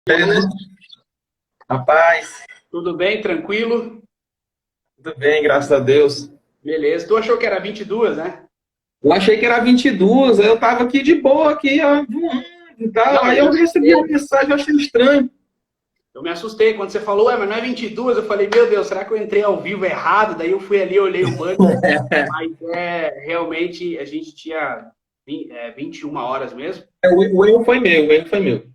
É, né? Rapaz, Tudo bem? Tranquilo? tudo bem, graças a Deus. Beleza. Tu achou que era 22, né? Eu achei que era 22, aí eu tava aqui de boa, aqui, ó, voando e tal. Não, Aí eu me eu recebi uma assustei. mensagem, eu achei estranho. Eu me assustei quando você falou, mas não é 22. Eu falei, meu Deus, será que eu entrei ao vivo errado? Daí eu fui ali, olhei o banco, mas realmente a gente tinha 21 horas mesmo. O erro foi meu, o erro foi meu.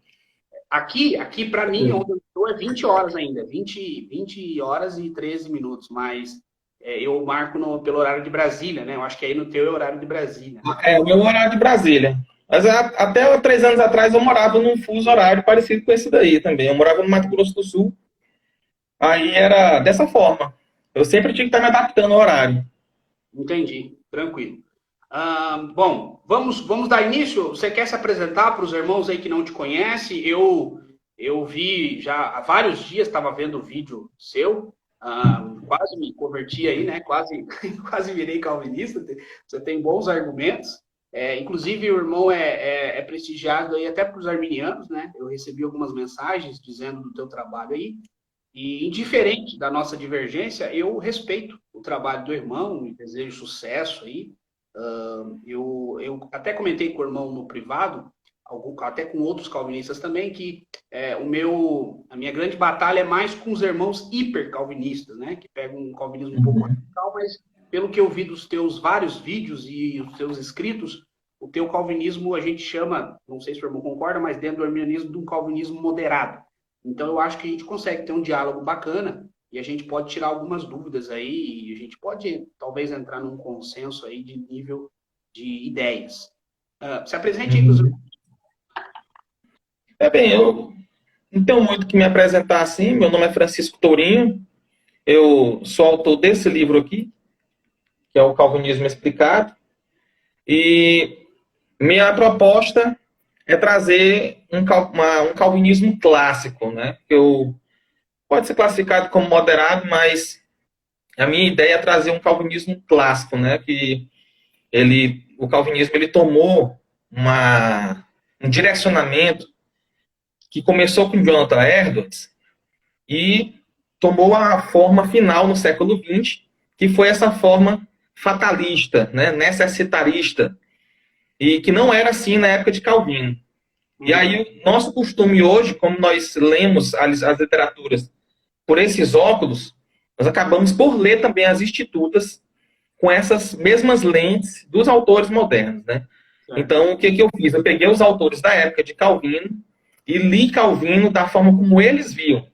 Aqui para mim, onde eu estou, é 20 horas ainda. 20 horas e 13 minutos, mas eu marco pelo horário de Brasília, né? Eu acho que aí no teu é horário de Brasília, né? É, o meu horário de Brasília. Mas até 3 anos atrás eu morava num fuso horário parecido com esse daí também. Eu morava no Mato Grosso do Sul, aí era dessa forma. Eu sempre tinha que estar me adaptando ao horário. Entendi, tranquilo. Bom, vamos dar início. Você quer se apresentar para os irmãos aí que não te conhecem? Eu vi já há vários dias, estava vendo o vídeo seu, quase me converti aí, né? Quase, quase virei calvinista. Você tem bons argumentos. Inclusive, o irmão é prestigiado aí até para os arminianos, né? Eu recebi algumas mensagens dizendo do teu trabalho aí. E indiferente da nossa divergência, eu respeito o trabalho do irmão e desejo sucesso aí. Eu até comentei com o irmão no privado, até com outros calvinistas também, que a minha grande batalha é mais com os irmãos hiper calvinistas, né? Que pegam um calvinismo um pouco radical, mas pelo que eu vi dos teus vários vídeos e os teus escritos, o teu calvinismo a gente chama, não sei se o irmão concorda, mas dentro do arminianismo, de um calvinismo moderado. Então, eu acho que a gente consegue ter um diálogo bacana e a gente pode tirar algumas dúvidas aí e a gente pode, talvez, entrar num consenso aí de nível de ideias. Se apresente aí para os... Uhum. É bem, eu não tenho muito que me apresentar assim. Meu nome é Francisco Tourinho. Eu sou autor desse livro aqui, que é o Calvinismo Explicado, e minha proposta é trazer um calvinismo clássico, né? Pode ser classificado como moderado, mas a minha ideia é trazer um calvinismo clássico, né? O calvinismo ele tomou um direcionamento que começou com Jonathan Edwards e tomou a forma final no século XX, que foi essa forma fatalista, né? Necessitarista, e que não era assim na época de Calvino. E Uhum. aí, o nosso costume hoje, como nós lemos as literaturas por esses óculos, nós acabamos por ler também as institutas com essas mesmas lentes dos autores modernos, né? Certo. Então, o que eu fiz? Eu peguei os autores da época de Calvino e li Calvino da forma como eles viam.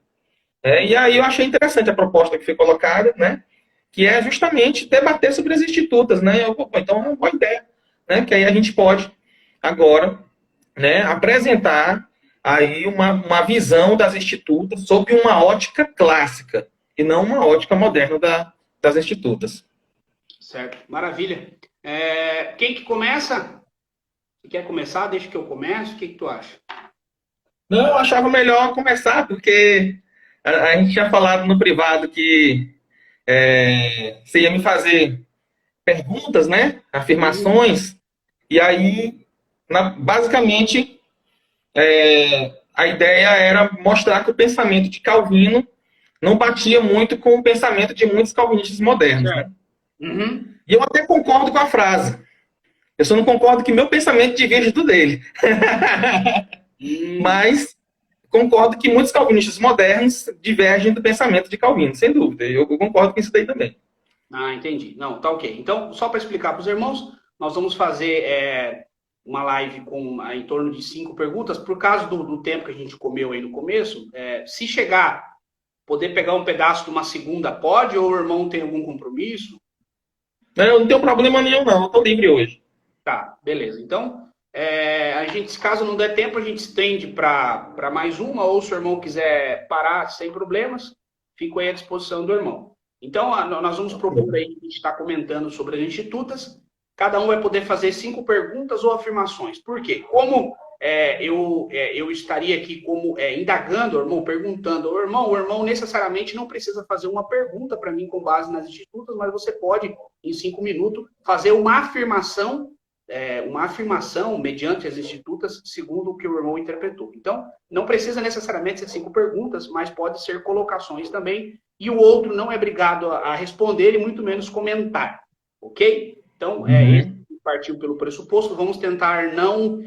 E aí eu achei interessante a proposta que foi colocada, né? Que é justamente debater sobre as institutas, né? Então é uma boa ideia, né? Que aí a gente pode agora, né, apresentar aí uma visão das institutas sob uma ótica clássica e não uma ótica moderna das institutas. Certo. Maravilha. Quem que começa? Se quer começar, deixa que eu comece. O que que tu acha? Não, eu achava melhor começar, porque a gente tinha falado no privado que você ia me fazer perguntas, né? Uhum. Afirmações, e aí, basicamente, a ideia era mostrar que o pensamento de Calvino não batia muito com o pensamento de muitos calvinistas modernos, né? Certo. Uhum. E eu até concordo com a frase. Eu só não concordo que meu pensamento diverge do dele. Hum. Mas concordo que muitos calvinistas modernos divergem do pensamento de Calvino, sem dúvida. Eu concordo com isso daí também. Entendi. Não, tá ok. Então, só para explicar para os irmãos, nós vamos fazer uma live com em torno de 5 perguntas. Por causa do tempo que a gente comeu aí no começo, se chegar, poder pegar um pedaço de uma segunda, pode? Ou o irmão tem algum compromisso? Eu não tenho problema nenhum, não. Eu estou livre hoje. Tá, beleza. Então, a gente, se caso não der tempo, a gente estende para mais uma, ou se o irmão quiser parar sem problemas, fico aí à disposição do irmão. Então, nós vamos propor aí, a gente está comentando sobre as institutas, cada um vai poder fazer 5 perguntas ou afirmações. Por quê? Como eu estaria aqui como indagando o irmão, perguntando ao irmão, o irmão necessariamente não precisa fazer uma pergunta para mim com base nas institutas, mas você pode, em 5 minutos, fazer uma afirmação uma afirmação mediante as institutas, segundo o que o irmão interpretou. Então, não precisa necessariamente ser 5 perguntas, mas pode ser colocações também, e o outro não é obrigado a responder e muito menos comentar, ok? Então, esse partiu pelo pressuposto, vamos tentar não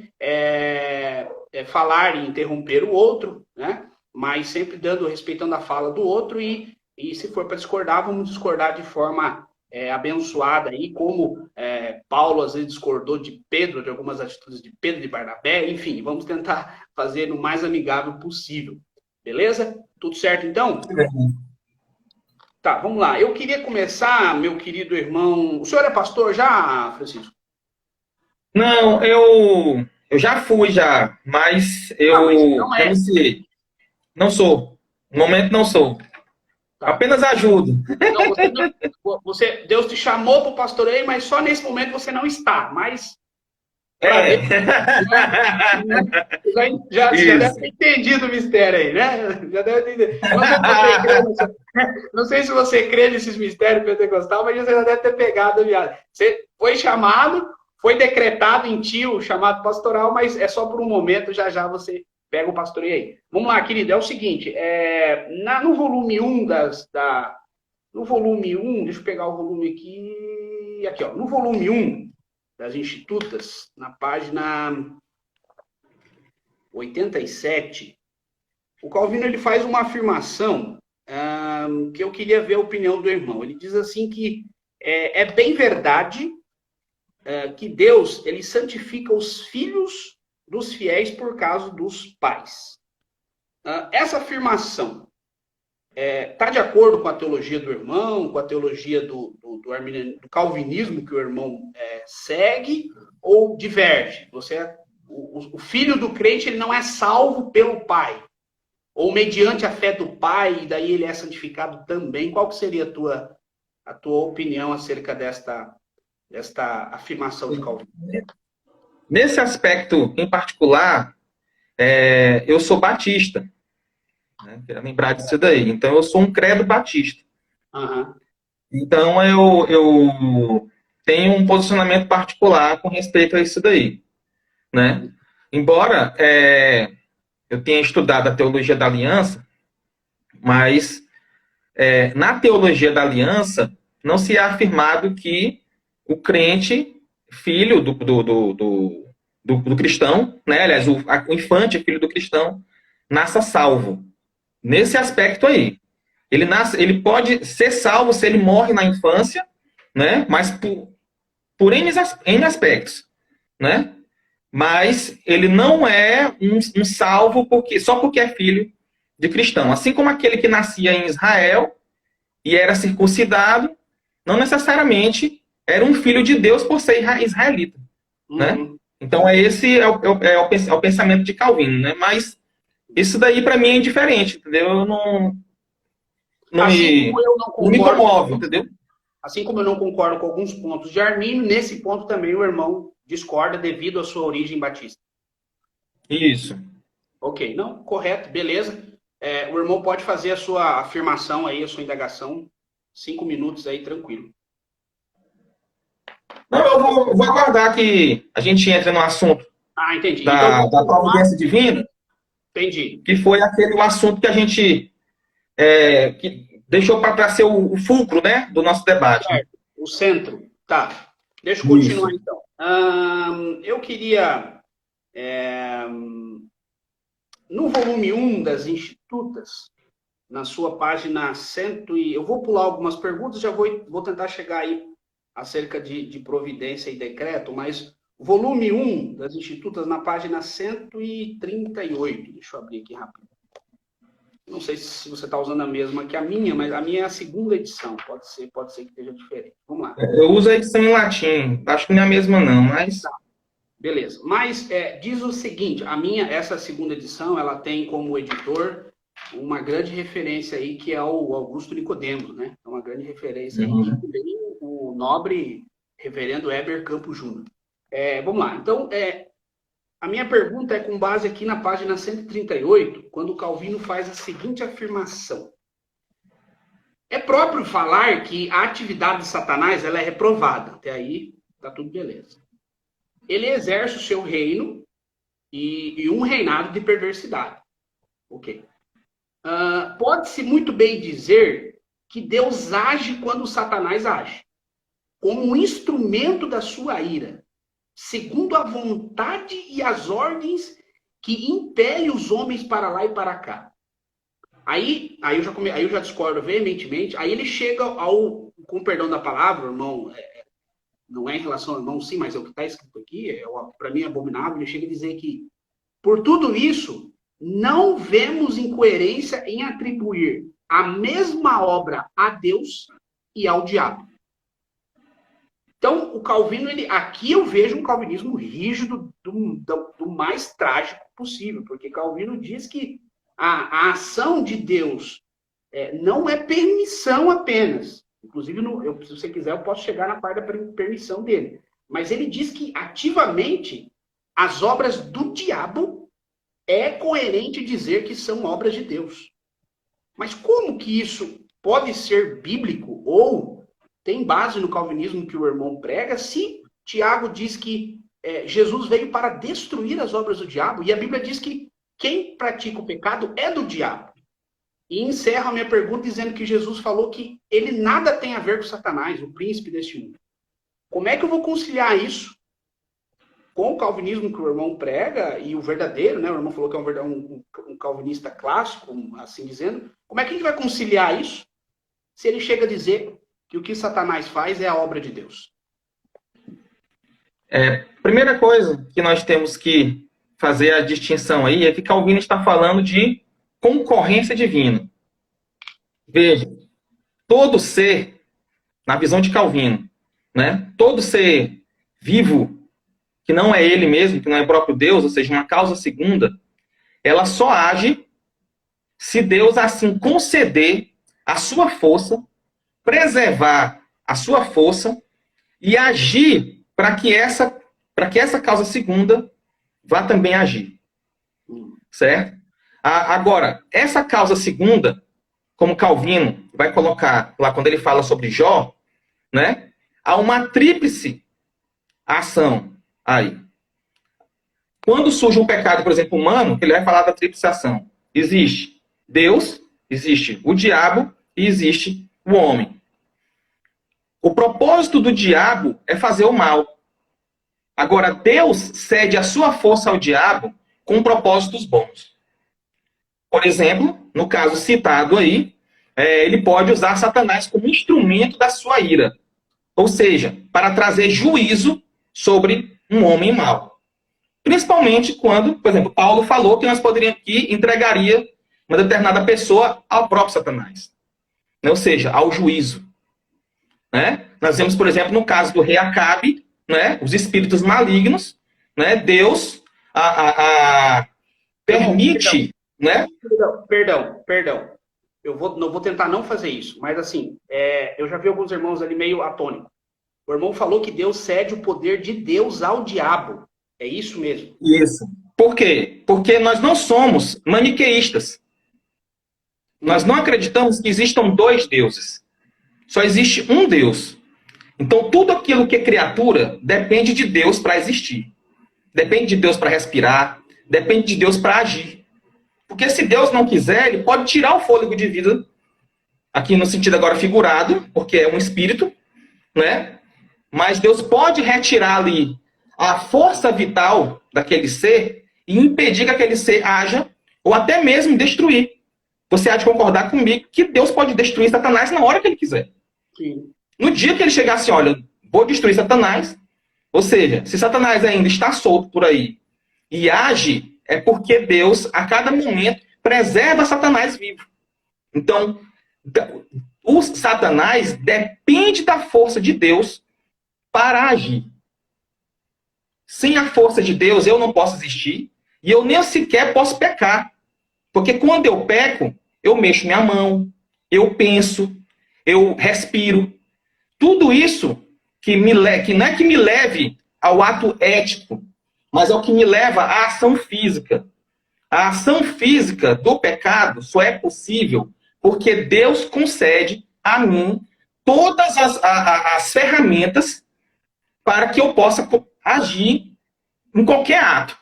falar e interromper o outro, né? Mas sempre respeitando a fala do outro e se for para discordar, vamos discordar de forma abençoada aí, como Paulo às vezes discordou de Pedro, de algumas atitudes de Pedro e de Barnabé, enfim, vamos tentar fazer o mais amigável possível. Beleza? Tudo certo, então? Tá, vamos lá. Eu queria começar, meu querido irmão... O senhor é pastor já, Francisco? Não, eu já fui já, mas mas eu não é. não sei. Não sou. No momento não sou. Tá. Apenas ajudo. Não, Deus te chamou para o pastoreio, mas só nesse momento você não está. Mas Deus, já deve ter entendido o mistério aí, né? Já deve ter entendido. Não sei se você crê nesses mistérios pentecostais, mas você já deve ter pegado a viagem. Você foi chamado, foi decretado em ti o chamado pastoral, mas é só por um momento, já você pega o pastoreio aí. Vamos lá, querido, é o seguinte, no volume 1 no volume 1, deixa eu pegar o volume aqui, ó, no volume 1 das Institutas, na página 87, o Calvino ele faz uma afirmação que eu queria ver a opinião do irmão. Ele diz assim que é bem verdade que Deus ele santifica os filhos dos fiéis por causa dos pais. Essa afirmação está de acordo com a teologia do irmão, com a teologia do calvinismo que o irmão segue, ou diverge? O filho do crente ele não é salvo pelo pai, ou mediante a fé do pai, e daí ele é santificado também. Qual que seria a tua opinião acerca desta afirmação de Calvino? Nesse aspecto em particular, eu sou batista. Queria lembrar disso daí. Então, eu sou um credo batista. Uhum. Então, eu tenho um posicionamento particular com respeito a isso daí. Né? Embora eu tenha estudado a teologia da aliança, mas na teologia da aliança não se é afirmado que o crente, filho do cristão, né? Aliás, o infante, filho do cristão, nasça salvo. Nesse aspecto aí. Ele pode ser salvo se ele morre na infância, né? Mas por N aspectos, né? Mas ele não é um salvo só porque é filho de cristão. Assim como aquele que nascia em Israel e era circuncidado, não necessariamente era um filho de Deus por ser israelita, né? Então esse é o pensamento de Calvino, né? Mas isso daí para mim é indiferente, entendeu? Eu não me comove, entendeu? Assim como eu não concordo com alguns pontos de Armínio, nesse ponto também o irmão discorda devido à sua origem batista. Isso. Ok, não, correto, beleza. O irmão pode fazer a sua afirmação aí, a sua indagação, 5 minutos aí, tranquilo. Não, eu vou aguardar que a gente entre no assunto entendi. da providência divina. Entendi. Que foi aquele assunto que a gente que deixou para ser o fulcro, né, do nosso debate. Certo. O centro. Tá. Deixa eu continuar, então. Eu queria... no volume 1 das Institutas, na sua página 100... Eu vou pular algumas perguntas, já vou tentar chegar aí acerca de providência e decreto, mas volume 1 das Institutas, na página 138. Deixa eu abrir aqui rápido. Não sei se você está usando a mesma que a minha, mas a minha é a segunda edição. Pode ser que esteja diferente. Vamos lá. Eu uso a edição em latim. Acho que não é a mesma, não, mas... Tá. Beleza. Mas diz o seguinte, essa segunda edição, ela tem como editor uma grande referência aí, que é o Augusto Nicodemos, né? É uma grande referência aí, e também o nobre reverendo Heber Campos Júnior. Vamos lá. Então, a minha pergunta é com base aqui na página 138, quando o Calvino faz a seguinte afirmação. É próprio falar que a atividade de Satanás ela é reprovada. Até aí, tá tudo beleza. ele exerce o seu reino e um reinado de perversidade. Ok. Pode-se muito bem dizer que Deus age quando Satanás age, como um instrumento da sua ira, segundo a vontade e as ordens que impele os homens para lá e para cá. Aí eu já discordo veementemente. Aí ele chega com perdão da palavra, irmão, não é em relação ao irmão, sim, mas é o que está escrito aqui, para mim é abominável. Ele chega a dizer que, por tudo isso, não vemos incoerência em atribuir a mesma obra a Deus e ao diabo. Então, o Calvino, aqui eu vejo um calvinismo rígido do mais trágico possível, porque Calvino diz que a ação de Deus não é permissão apenas. Inclusive, se você quiser, eu posso chegar na parte da permissão dele. Mas ele diz que, ativamente, as obras do diabo é coerente dizer que são obras de Deus. Mas como que isso pode ser bíblico ou tem base no calvinismo que o irmão prega, se Tiago diz que Jesus veio para destruir as obras do diabo, e a Bíblia diz que quem pratica o pecado é do diabo. E encerro a minha pergunta dizendo que Jesus falou que ele nada tem a ver com Satanás, o príncipe deste mundo. Como é que eu vou conciliar isso com o calvinismo que o irmão prega e o verdadeiro, né? O irmão falou que é um calvinista clássico, assim dizendo. Como é que a gente vai conciliar isso se ele chega a dizer que o que Satanás faz é a obra de Deus? Primeira coisa que nós temos que fazer a distinção aí é que Calvino está falando de concorrência divina. Veja, todo ser, na visão de Calvino, né, todo ser vivo, que não é ele mesmo, que não é próprio Deus, ou seja, uma causa segunda, ela só age se Deus assim conceder a sua força, preservar a sua força e agir para que essa causa segunda vá também agir. Certo? Agora, essa causa segunda, como Calvino vai colocar lá quando ele fala sobre Jó, né, há uma tríplice ação aí. Quando surge um pecado, por exemplo, humano, ele vai falar da tríplice ação. Existe Deus, existe o diabo e existe o homem. O propósito do diabo é fazer o mal. Agora, Deus cede a sua força ao diabo com propósitos bons. Por exemplo, no caso citado aí, ele pode usar Satanás como instrumento da sua ira. Ou seja, para trazer juízo sobre um homem mau. Principalmente quando, por exemplo, Paulo falou que nós poderíamos, que entregaria uma determinada pessoa ao próprio Satanás. Ou seja, ao juízo. Né? Nós vemos, por exemplo, no caso do rei Acabe, né, os espíritos malignos, né, Deus permite... Perdão. Eu vou tentar não fazer isso, mas assim, eu já vi alguns irmãos ali meio atônicos. O irmão falou que Deus cede o poder de Deus ao diabo. É isso mesmo? Isso. Por quê? Porque nós não somos maniqueístas. Nós não acreditamos que existam dois deuses. Só existe um Deus. Então, tudo aquilo que é criatura depende de Deus para existir. Depende de Deus para respirar. Depende de Deus para agir. Porque se Deus não quiser, ele pode tirar o fôlego de vida, aqui no sentido agora figurado, porque é um espírito, né? Mas Deus pode retirar ali a força vital daquele ser e impedir que aquele ser haja, ou até mesmo destruir. Você há de concordar comigo que Deus pode destruir Satanás na hora que ele quiser. Sim. No dia que ele chegar assim, olha, vou destruir Satanás, ou seja, se Satanás ainda está solto por aí e age, é porque Deus, a cada momento, preserva Satanás vivo. Então, o Satanás depende da força de Deus para agir. Sem a força de Deus, eu não posso existir e eu nem sequer posso pecar. Porque quando eu peco, eu mexo minha mão, eu penso, eu respiro. Tudo isso que não é que me leve ao ato ético, mas é o que me leva à ação física. A ação física do pecado só é possível porque Deus concede a mim todas as ferramentas para que eu possa agir em qualquer ato,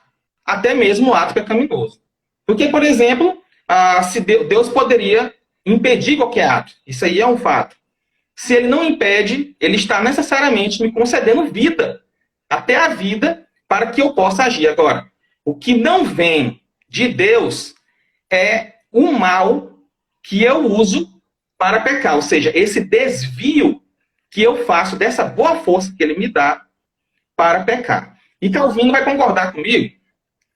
até mesmo o ato pecaminoso. Porque, por exemplo, se Deus poderia impedir qualquer ato. Isso aí é um fato. Se ele não impede, ele está necessariamente me concedendo vida, até a vida, para que eu possa agir. Agora, o que não vem de Deus é o mal que eu uso para pecar. Ou seja, esse desvio que eu faço dessa boa força que ele me dá para pecar. E Calvino vai concordar comigo.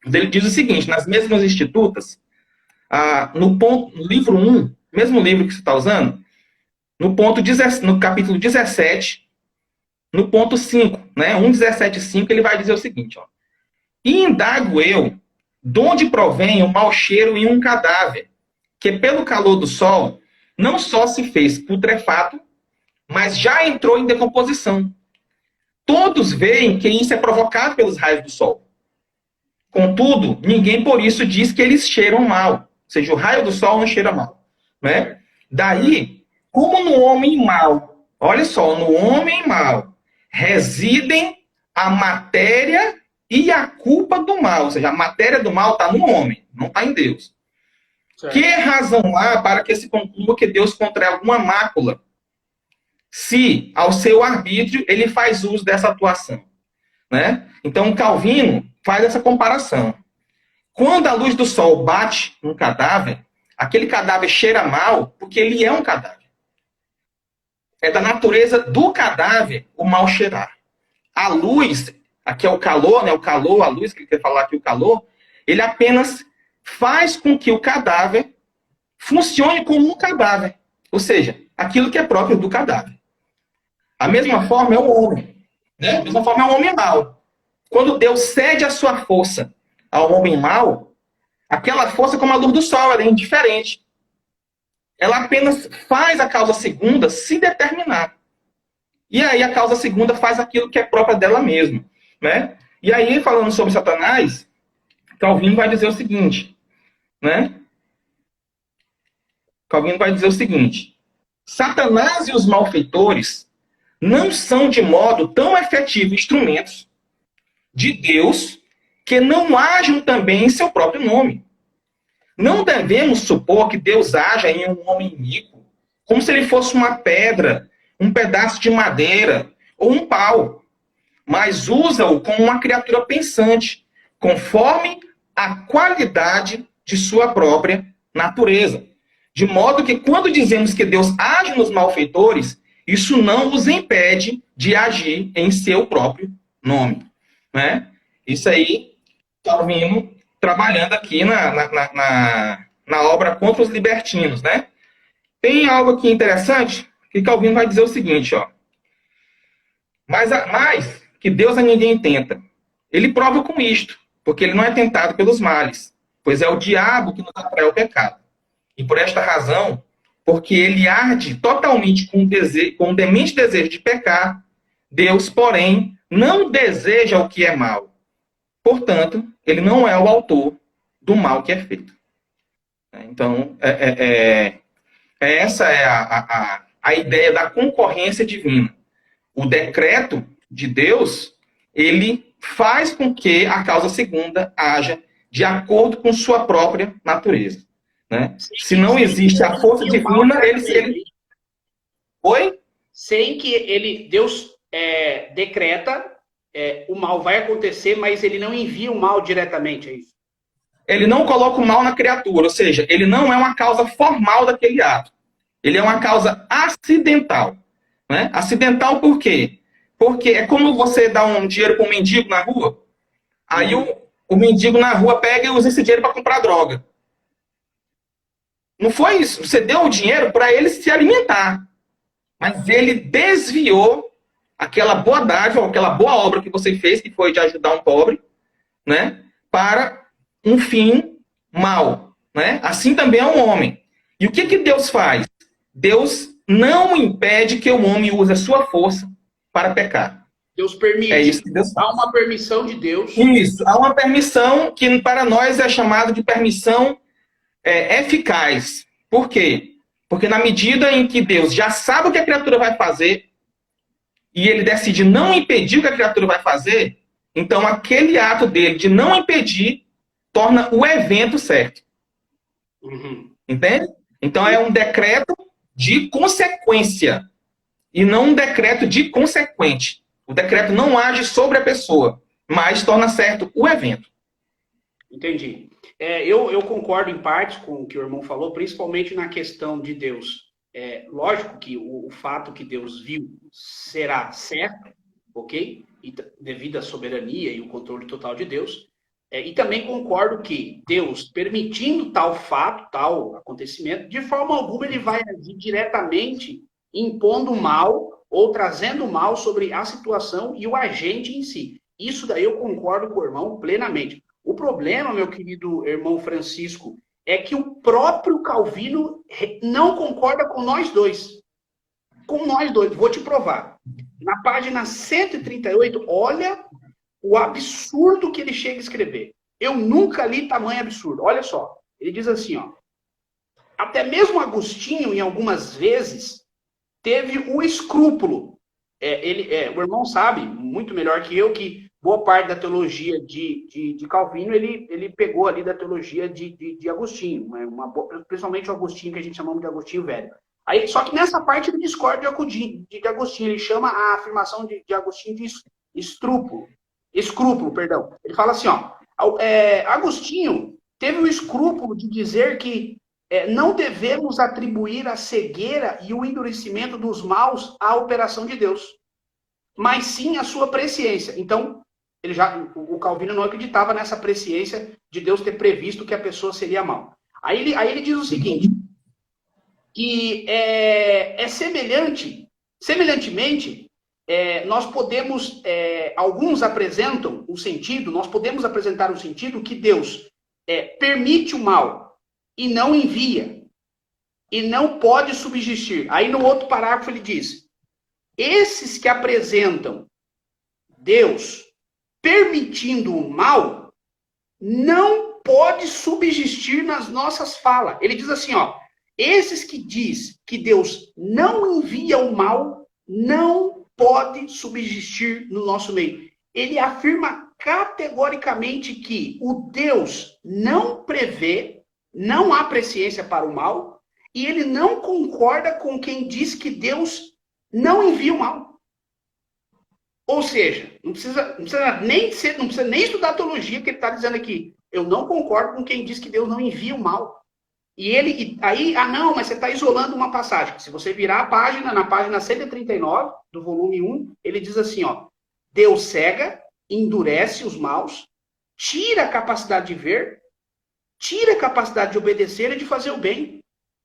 Ele diz o seguinte, nas mesmas Institutas, no livro 1, mesmo livro que você está usando, no capítulo 17, no ponto 5, né, 1,17,5, ele vai dizer o seguinte, ó, e indago eu, de onde provém o mau cheiro em um cadáver, que pelo calor do sol, não só se fez putrefato, mas já entrou em decomposição. Todos veem que isso é provocado pelos raios do sol. Contudo, ninguém por isso diz que eles cheiram mal. Ou seja, o raio do sol não cheira mal. Né? Daí, como no homem mau, olha só, no homem mau, residem a matéria e a culpa do mal. Ou seja, a matéria do mal está no homem, não está em Deus. Certo. Que razão há para que se conclua que Deus contrai alguma mácula, se, ao seu arbítrio, ele faz uso dessa atuação? Né? Então, Calvino faz essa comparação. Quando a luz do sol bate num cadáver, aquele cadáver cheira mal porque ele é um cadáver. É da natureza do cadáver o mal cheirar. A luz, aqui é o calor, né? O calor, a luz, que ele quer falar aqui, o calor, ele apenas faz com que o cadáver funcione como um cadáver. Ou seja, aquilo que é próprio do cadáver. A mesma forma é o homem. Né? A mesma forma é o homem mau. Quando Deus cede a sua força ao homem mau, aquela força é como a luz do sol, ela é indiferente. Ela apenas faz a causa segunda se determinar. E aí a causa segunda faz aquilo que é própria dela mesma. Né? E aí, falando sobre Satanás, Calvino vai dizer o seguinte, né? Calvino vai dizer o seguinte, Satanás e os malfeitores não são de modo tão efetivo instrumentos de Deus que não ajam também em seu próprio nome. Não devemos supor que Deus haja em um homem iníquo, como se ele fosse uma pedra, um pedaço de madeira ou um pau, mas usa-o como uma criatura pensante, conforme a qualidade de sua própria natureza. De modo que quando dizemos que Deus age nos malfeitores, isso não os impede de agir em seu próprio nome. Né? Isso aí, Calvino trabalhando aqui na obra Contra os Libertinos. Né? Tem algo aqui interessante que Calvino vai dizer o seguinte, ó. Mas que Deus a ninguém tenta. Ele prova com isto, porque ele não é tentado pelos males, pois é o diabo que nos atrai ao pecado. E por esta razão, porque ele arde totalmente com um demente desejo de pecar, Deus, porém, não deseja o que é mal. Portanto, ele não é o autor do mal que é feito. Então, essa é a ideia da concorrência divina. O decreto de Deus, ele faz com que a causa segunda haja de acordo com sua própria natureza. Né? Se não existe a força divina, ele... Oi? Sem que Deus decreta, o mal vai acontecer, mas ele não envia o mal diretamente, é isso? Ele não coloca o mal na criatura, ou seja, ele não é uma causa formal daquele ato. Ele é uma causa acidental. Né? Acidental por quê? Porque é como você dá um dinheiro para um mendigo na rua, aí o mendigo na rua pega e usa esse dinheiro para comprar droga. Não foi isso. Você deu o dinheiro para ele se alimentar. Mas ele desviou aquela boa dádiva, aquela boa obra que você fez, que foi de ajudar um pobre, né, para um fim mau. Né? Assim também é um homem. E o que Deus faz? Deus não impede que o homem use a sua força para pecar. Deus permite. É isso que Deus faz. Há uma permissão de Deus. Isso. Há uma permissão que para nós é chamada de permissão eficaz. Por quê? Porque na medida em que Deus já sabe o que a criatura vai fazer e ele decide não impedir o que a criatura vai fazer, Então, aquele ato dele de não impedir torna o evento certo. Uhum. Entende? Então, é um decreto de consequência e não um decreto de consequente. O decreto não age sobre a pessoa, mas torna certo o evento. Entendi. Eu concordo em parte com o que o irmão falou, principalmente na questão de Deus. Lógico que o fato que Deus viu será certo, ok? E devido à soberania e o controle total de Deus. E também concordo que Deus, permitindo tal fato, tal acontecimento, de forma alguma ele vai agir diretamente impondo mal ou trazendo mal sobre a situação e o agente em si. Isso daí eu concordo com o irmão plenamente. O problema, meu querido irmão Francisco, é que o próprio Calvino não concorda com nós dois. Com nós dois. Vou te provar. Na página 138, olha o absurdo que ele chega a escrever. Eu nunca li tamanho absurdo. Olha só. Ele diz assim, ó. Até mesmo Agostinho, em algumas vezes, teve o escrúpulo. O irmão sabe, muito melhor que eu, que boa parte da teologia de Calvino, ele pegou ali da teologia de Agostinho, principalmente o Agostinho, que a gente chamamos de Agostinho Velho. Aí, só que nessa parte ele discorda de Agostinho, ele chama a afirmação de Agostinho de escrúpulo, perdão. Ele fala assim, ó, Agostinho teve o escrúpulo de dizer que não devemos atribuir a cegueira e o endurecimento dos maus à operação de Deus, mas sim a sua presciência. Então, o Calvino não acreditava nessa presciência de Deus ter previsto que a pessoa seria mal. Aí ele diz o seguinte, que semelhantemente, nós podemos, alguns apresentam o sentido, nós podemos apresentar o sentido que Deus permite o mal e não envia, e não pode subsistir. Aí no outro parágrafo ele diz, esses que apresentam Deus permitindo o mal, não pode subsistir nas nossas falas. Ele diz assim, ó, esses que diz que Deus não envia o mal, não pode subsistir no nosso meio. Ele afirma categoricamente que o Deus não prevê, não há presciência para o mal, e ele não concorda com quem diz que Deus não envia o mal. Ou seja, não precisa nem estudar teologia, que ele está dizendo aqui. Eu não concordo com quem diz que Deus não envia o mal. Não, mas você está isolando uma passagem. Se você virar a página, na página 139 do volume 1, ele diz assim, ó, Deus cega, endurece os maus, tira a capacidade de ver, tira a capacidade de obedecer e de fazer o bem.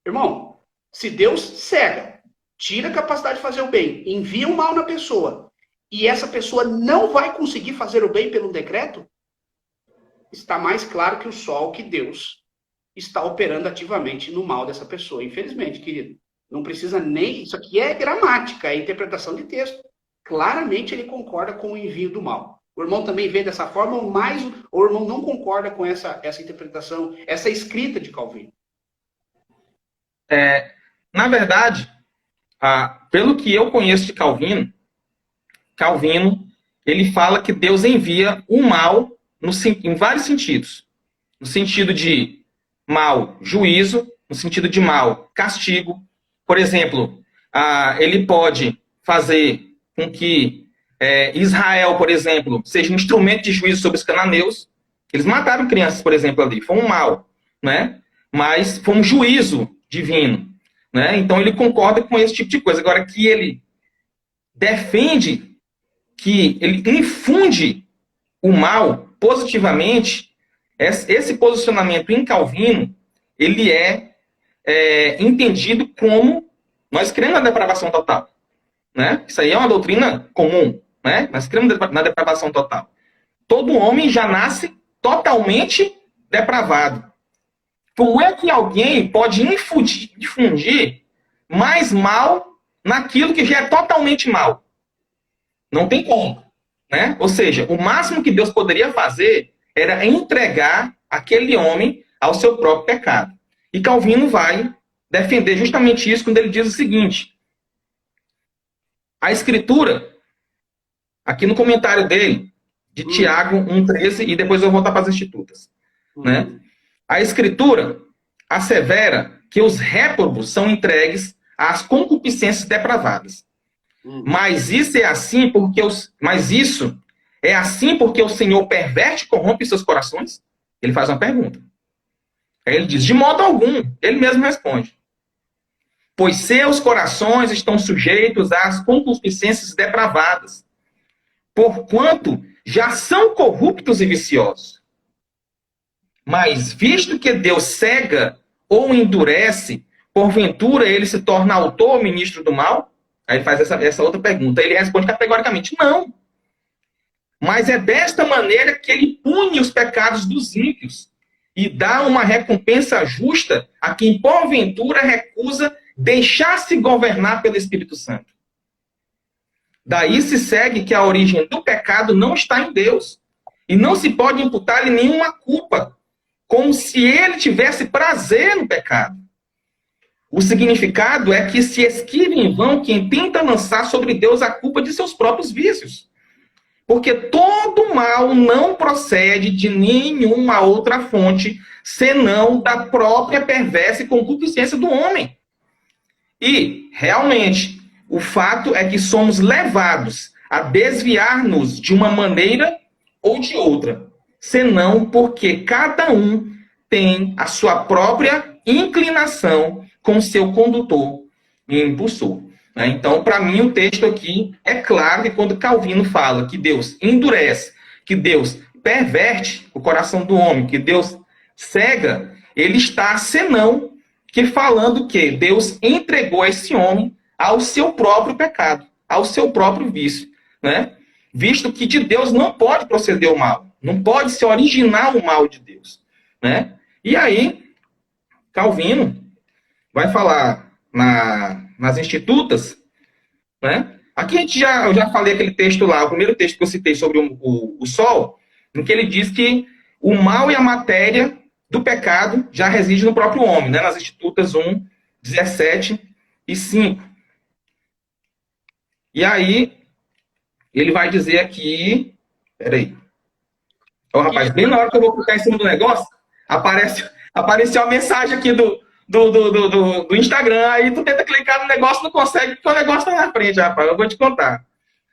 Irmão, se Deus cega, tira a capacidade de fazer o bem, envia o mal na pessoa, e essa pessoa não vai conseguir fazer o bem pelo decreto, está mais claro que o sol que Deus está operando ativamente no mal dessa pessoa. Infelizmente, querido. Não precisa nem... Isso aqui é gramática, é interpretação de texto. Claramente ele concorda com o envio do mal. O irmão também vê dessa forma, mas o irmão não concorda com essa interpretação, essa escrita de Calvino. Na verdade, pelo que eu conheço de Calvino, ele fala que Deus envia o mal em vários sentidos. No sentido de mal, juízo, no sentido de mal, castigo. Por exemplo, ele pode fazer com que Israel, por exemplo, seja um instrumento de juízo sobre os cananeus. Eles mataram crianças, por exemplo, ali. Foi um mal, né? Mas foi um juízo divino, né? Então ele concorda com esse tipo de coisa. Agora, que ele defende, que ele infunde o mal positivamente, esse posicionamento em Calvino, ele é entendido como nós cremos na depravação total, né? Isso aí é uma doutrina comum, né? Nós cremos na depravação total. Todo homem já nasce totalmente depravado. Como é que alguém pode infundir mais mal naquilo que já é totalmente mal? Não tem como, né? Ou seja, o máximo que Deus poderia fazer era entregar aquele homem ao seu próprio pecado. E Calvino vai defender justamente isso quando ele diz o seguinte: a Escritura, aqui no comentário dele, de Tiago 1,13, e depois eu vou voltar para as Institutas. Né? A Escritura assevera que os réprobos são entregues às concupiscências depravadas. Mas isso é assim porque o Senhor perverte e corrompe seus corações? Ele faz uma pergunta. Aí ele diz, de modo algum. Ele mesmo responde. Pois seus corações estão sujeitos às concupiscências depravadas, porquanto já são corruptos e viciosos. Mas, visto que Deus cega ou endurece, porventura ele se torna autor ou ministro do mal? Aí ele faz essa outra pergunta. Ele responde categoricamente, não. Mas é desta maneira que ele pune os pecados dos ímpios e dá uma recompensa justa a quem, porventura, recusa deixar-se governar pelo Espírito Santo. Daí se segue que a origem do pecado não está em Deus e não se pode imputar-lhe nenhuma culpa, como se ele tivesse prazer no pecado. O significado é que se esquive em vão quem tenta lançar sobre Deus a culpa de seus próprios vícios. Porque todo mal não procede de nenhuma outra fonte, senão da própria perversa e concupiscência do homem. E, realmente, o fato é que somos levados a desviar-nos de uma maneira ou de outra, senão porque cada um tem a sua própria inclinação com seu condutor e impulsor. Então, para mim, o texto aqui é claro que quando Calvino fala que Deus endurece, que Deus perverte o coração do homem, que Deus cega, ele está senão que falando que Deus entregou esse homem ao seu próprio pecado, ao seu próprio vício, né? Visto que de Deus não pode proceder o mal, não pode se originar o mal de Deus, né? E aí, Calvino vai falar nas Institutas, né? Aqui eu já falei aquele texto lá, o primeiro texto que eu citei sobre o Sol, em que ele diz que o mal e a matéria do pecado já reside no próprio homem, né? Nas Institutas 1, 17 e 5. E aí, ele vai dizer aqui... Peraí. Ó, rapaz, bem na hora que eu vou clicar em cima do negócio, apareceu a mensagem aqui do Instagram, aí tu tenta clicar no negócio, não consegue, porque o negócio tá na frente, rapaz, eu vou te contar.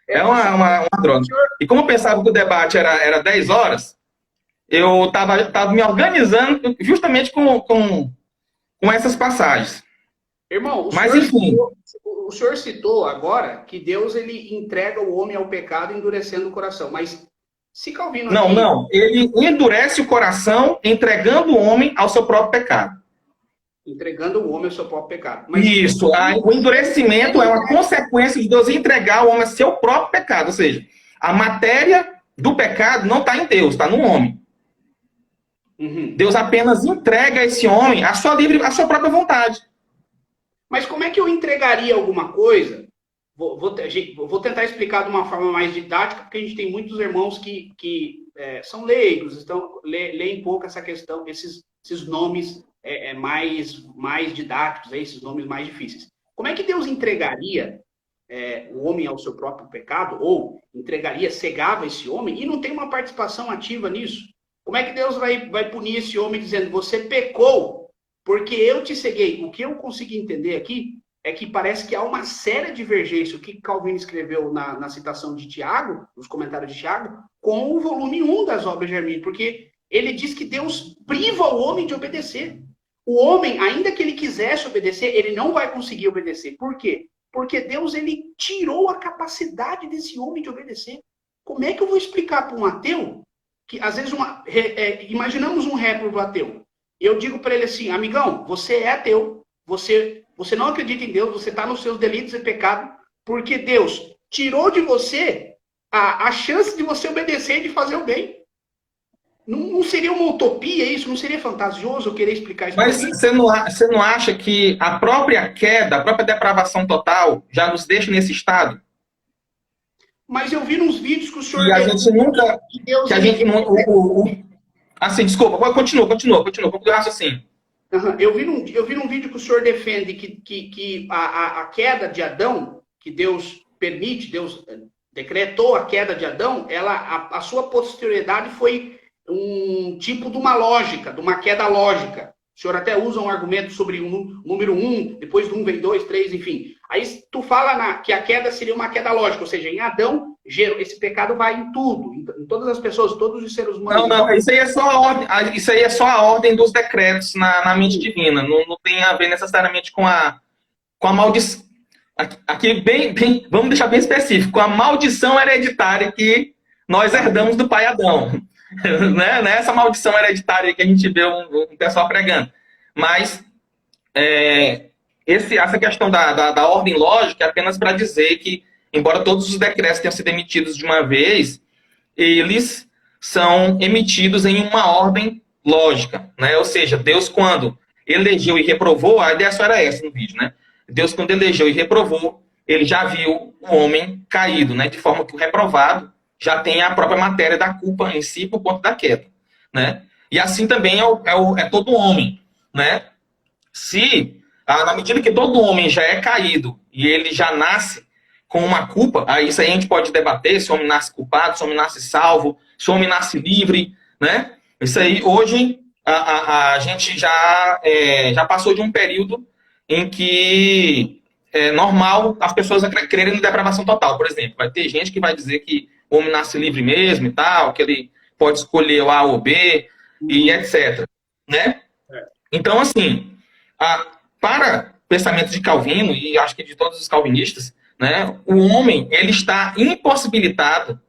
É uma droga. E como eu pensava que o debate era 10 horas, eu tava me organizando justamente com essas passagens. Irmão, mas enfim... O senhor citou agora que Deus ele entrega o homem ao pecado endurecendo o coração, mas se Calvino... Não, ele endurece o coração entregando o homem ao seu próprio pecado. Entregando o homem ao seu próprio pecado. Mas isso, o endurecimento é uma consequência de Deus entregar o homem ao seu próprio pecado. Ou seja, a matéria do pecado não está em Deus, está no homem. Uhum. Deus apenas entrega a esse homem a sua própria vontade. Mas como é que eu entregaria alguma coisa? Vou tentar explicar de uma forma mais didática, porque a gente tem muitos irmãos que são leigos, então leem pouco essa questão, esses nomes mais didáticos, esses nomes mais difíceis. Como é que Deus entregaria o homem ao seu próprio pecado, ou cegava esse homem, e não tem uma participação ativa nisso? Como é que Deus vai punir esse homem dizendo, você pecou, porque eu te ceguei? O que eu consegui entender aqui é que parece que há uma séria divergência, o que Calvino escreveu na citação de Tiago, nos comentários de Tiago, com o volume 1 das obras de Hermínio, porque ele diz que Deus priva o homem de obedecer. O homem, ainda que ele quisesse obedecer, ele não vai conseguir obedecer. Por quê? Porque Deus ele tirou a capacidade desse homem de obedecer. Como é que eu vou explicar para um ateu que, às vezes, imaginamos um réprobo ateu. Eu digo para ele assim, amigão, você é ateu, você não acredita em Deus, você está nos seus delitos e pecado, porque Deus tirou de você a chance de você obedecer e de fazer o bem. Não seria uma utopia isso? Não seria fantasioso eu querer explicar isso? Mas você não acha que a própria queda, a própria depravação total já nos deixa nesse estado? Mas eu vi nos vídeos que o senhor... E a gente nunca... Assim, desculpa, continua, conclui o raciocínio. Uhum. Eu vi num vídeo que o senhor defende que a queda de Adão, que Deus permite, Deus decretou a queda de Adão, a sua posterioridade foi um tipo de uma lógica, de uma queda lógica. O senhor até usa um argumento sobre o número 1, depois do 1 vem 2, 3, enfim. Aí tu fala que a queda seria uma queda lógica, ou seja, em Adão, esse pecado vai em tudo, em todas as pessoas, todos os seres humanos. Não, isso aí é só a ordem, isso aí é só a ordem dos decretos na mente divina, não tem a ver necessariamente com a maldição. Aqui, vamos deixar bem específico, a maldição hereditária que nós herdamos do pai Adão. Né? Essa maldição hereditária que a gente vê um pessoal pregando. Mas essa questão da ordem lógica é apenas para dizer que, embora todos os decretos tenham sido emitidos de uma vez, eles são emitidos em uma ordem lógica. Né? Ou seja, Deus, quando elegeu e reprovou, a ideia só era essa no vídeo, né? Deus, quando elegeu e reprovou, ele já viu o homem caído, né? De forma que o reprovado já tem a própria matéria da culpa em si por conta da queda, né? E assim também é todo homem, né? Se, na medida que todo homem já é caído e ele já nasce com uma culpa, aí isso aí a gente pode debater se o homem nasce culpado, se o homem nasce salvo, se o homem nasce livre, né? Isso aí, hoje, a gente já passou de um período em que é normal as pessoas crerem em depravação total. Por exemplo, vai ter gente que vai dizer que o homem nasce livre mesmo e tal, que ele pode escolher o A ou B, e etc. Né? Então, assim, para o pensamento de Calvino, e acho que de todos os calvinistas, né, o homem ele está impossibilitado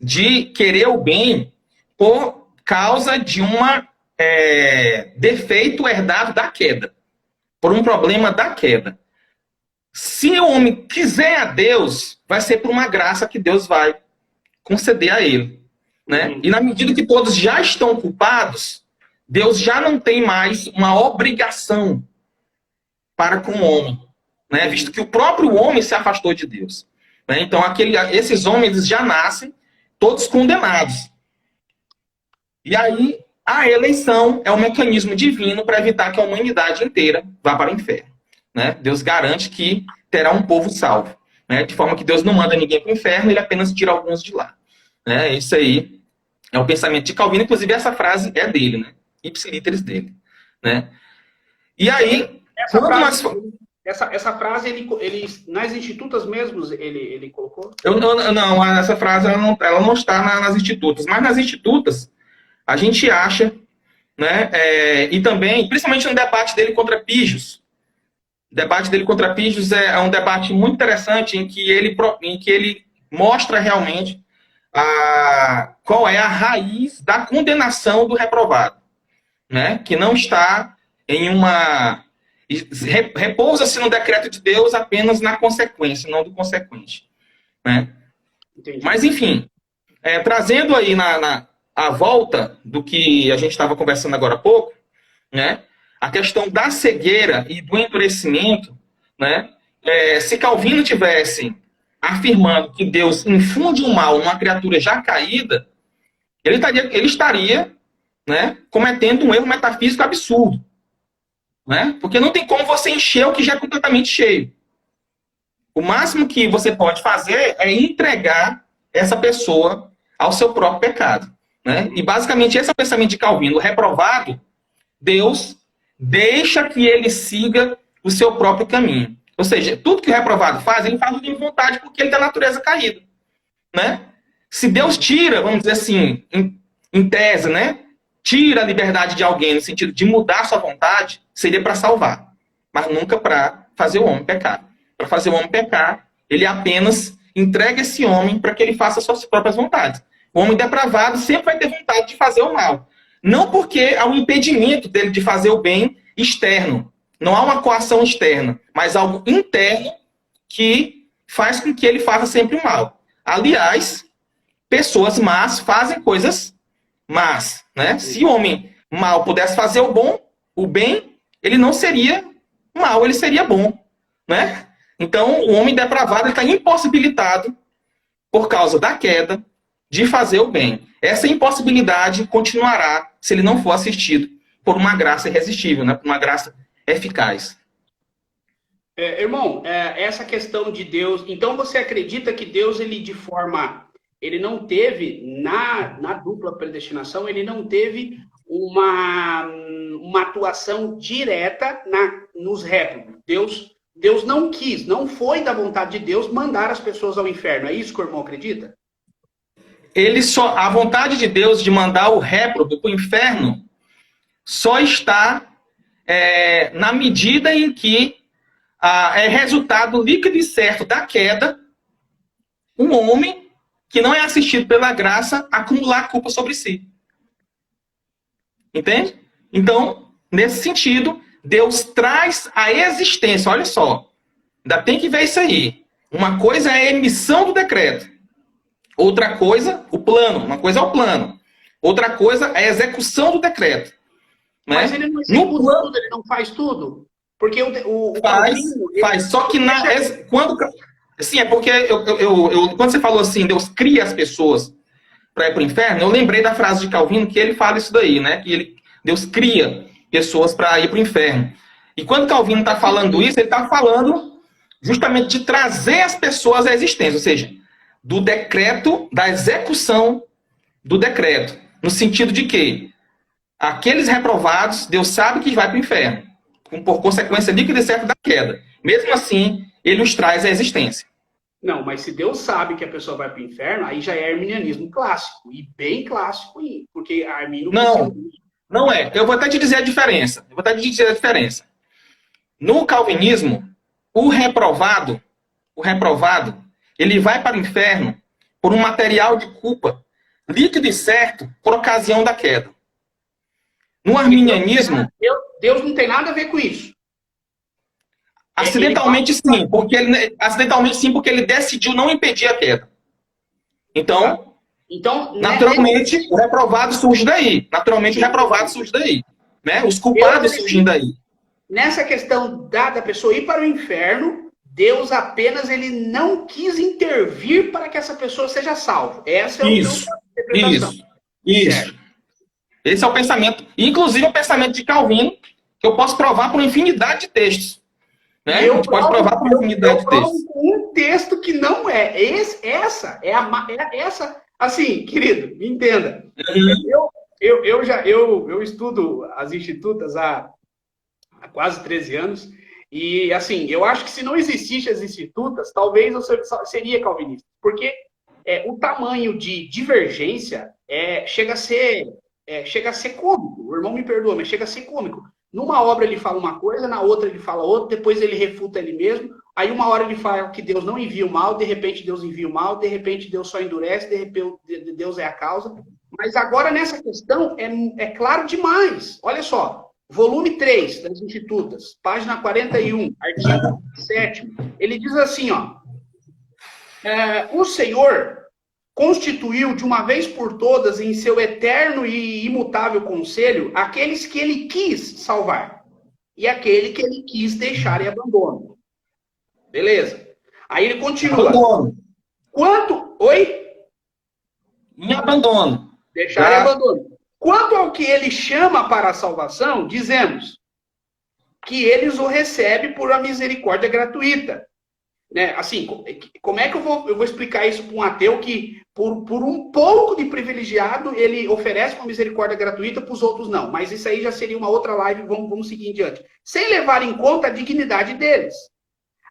de querer o bem por causa de um defeito herdado da queda, por um problema da queda. Se o homem quiser a Deus, vai ser por uma graça que Deus vai conceder a ele. Né? E na medida que todos já estão culpados, Deus já não tem mais uma obrigação para com o homem, né? Visto que o próprio homem se afastou de Deus. Né? Então, esses homens já nascem todos condenados. E aí, a eleição é um mecanismo divino para evitar que a humanidade inteira vá para o inferno. Né? Deus garante que terá um povo salvo. Né? De forma que Deus não manda ninguém para o inferno, ele apenas tira alguns de lá. Né? Isso aí é o pensamento de Calvino. Inclusive, essa frase é dele, né? Ipsiliteris dele. Né? E aí, essa frase ele nas institutas mesmo ele colocou? Não, essa frase ela não está nas institutas. Mas nas institutas, a gente acha, né? E também, principalmente no debate dele contra Pígios. O debate dele contra Pígios é um debate muito interessante em que ele mostra realmente qual é a raiz da condenação do reprovado, né? Que não está em uma... repousa-se no decreto de Deus apenas na consequência, não do consequente. Né? Mas, enfim, trazendo aí a volta do que a gente estava conversando agora há pouco, né? A questão da cegueira e do endurecimento, né? Se Calvino tivesse afirmando que Deus infunde o mal numa criatura já caída, ele estaria, né, cometendo um erro metafísico absurdo. Né? Porque não tem como você encher o que já é completamente cheio. O máximo que você pode fazer é entregar essa pessoa ao seu próprio pecado. Né? E basicamente esse é o pensamento de Calvino. O reprovado, Deus deixa que ele siga o seu próprio caminho. Ou seja, tudo que o reprovado faz, ele faz de vontade porque ele tem a natureza caída. Né? Se Deus tira, vamos dizer assim, em tese, né? Tira a liberdade de alguém no sentido de mudar a sua vontade, seria para salvar, mas nunca para fazer o homem pecar. Para fazer o homem pecar, ele apenas entrega esse homem para que ele faça suas próprias vontades. O homem depravado sempre vai ter vontade de fazer o mal. Não porque há um impedimento dele de fazer o bem externo. Não há uma coação externa, mas algo interno que faz com que ele faça sempre o mal. Aliás, pessoas más fazem coisas más. Né? Se o homem mal pudesse fazer o bem, ele não seria mal, ele seria bom. Né? Então, o homem depravado está impossibilitado, por causa da queda, de fazer o bem. Essa impossibilidade continuará se ele não for assistido por uma graça irresistível, né? Por uma graça eficaz. Irmão, essa questão de Deus, então você acredita que Deus, ele de forma, ele não teve, na dupla predestinação, ele não teve uma atuação direta nos réprobos. Deus não quis, não foi da vontade de Deus mandar as pessoas ao inferno. É isso que o irmão acredita? A vontade de Deus de mandar o réprobo para o inferno só está na medida em que é resultado líquido e certo da queda um homem que não é assistido pela graça acumular culpa sobre si. Entende? Então, nesse sentido, Deus traz a existência. Olha só, ainda tem que ver isso aí. Uma coisa é a emissão do decreto. Outra coisa, o plano. Uma coisa é o plano. Outra coisa é a execução do decreto. Mas ele não executa tudo, ele não faz tudo. Porque o faz. Só que quando... Sim, é porque quando você falou assim, Deus cria as pessoas para ir para o inferno, eu lembrei da frase de Calvino que ele fala isso daí, né? Que Deus cria pessoas para ir para o inferno. E quando Calvino está falando isso, ele está falando justamente de trazer as pessoas à existência, ou seja, do decreto, da execução do decreto. No sentido de que aqueles reprovados, Deus sabe que vai para o inferno, por consequência líquida e certa da queda. Mesmo assim, ele os traz à existência. Não, mas se Deus sabe que a pessoa vai para o inferno, aí já é arminianismo clássico, e bem clássico, porque Arminio... Não é. Eu vou até te dizer a diferença. No calvinismo, o reprovado, ele vai para o inferno por um material de culpa líquido e certo por ocasião da queda. No arminianismo... Deus não tem nada a ver com isso. Acidentalmente sim, porque ele decidiu não impedir a queda. Então, naturalmente, o reprovado surge daí. Né? Os culpados surgem daí. Nessa questão da pessoa ir para o inferno, Deus apenas ele não quis intervir para que essa pessoa seja salva. Essa é a interpretação. Isso. Esse é o pensamento. Inclusive o pensamento de Calvino, que eu posso provar por infinidade de textos. Né? Eu provo um texto que não é. Essa. Assim, querido, me entenda. Eu estudo as institutas há quase 13 anos. E, assim, eu acho que se não existissem as institutas, talvez eu seria calvinista. Porque o tamanho de divergência chega a ser cômico. O irmão me perdoa, mas chega a ser cômico. Numa obra ele fala uma coisa, na outra ele fala outra, depois ele refuta ele mesmo. Aí uma hora ele fala que Deus não envia o mal, de repente Deus envia o mal, de repente Deus só endurece, de repente Deus é a causa. Mas agora nessa questão é claro demais. Olha só, volume 3 das Institutas, página 41, artigo 7º, ele diz assim, ó, o Senhor constituiu de uma vez por todas em seu eterno e imutável conselho aqueles que ele quis salvar e aquele que ele quis deixar em abandono. Beleza. Aí ele continua. Abandono. Oi? Em abandono. Deixar em abandono. Quanto ao que ele chama para a salvação, dizemos que eles o recebem por a misericórdia gratuita. Né? Assim, como é que eu vou explicar isso para um ateu que, por um pouco de privilegiado, ele oferece uma misericórdia gratuita, para os outros não? Mas isso aí já seria uma outra live, vamos seguir em diante. Sem levar em conta a dignidade deles.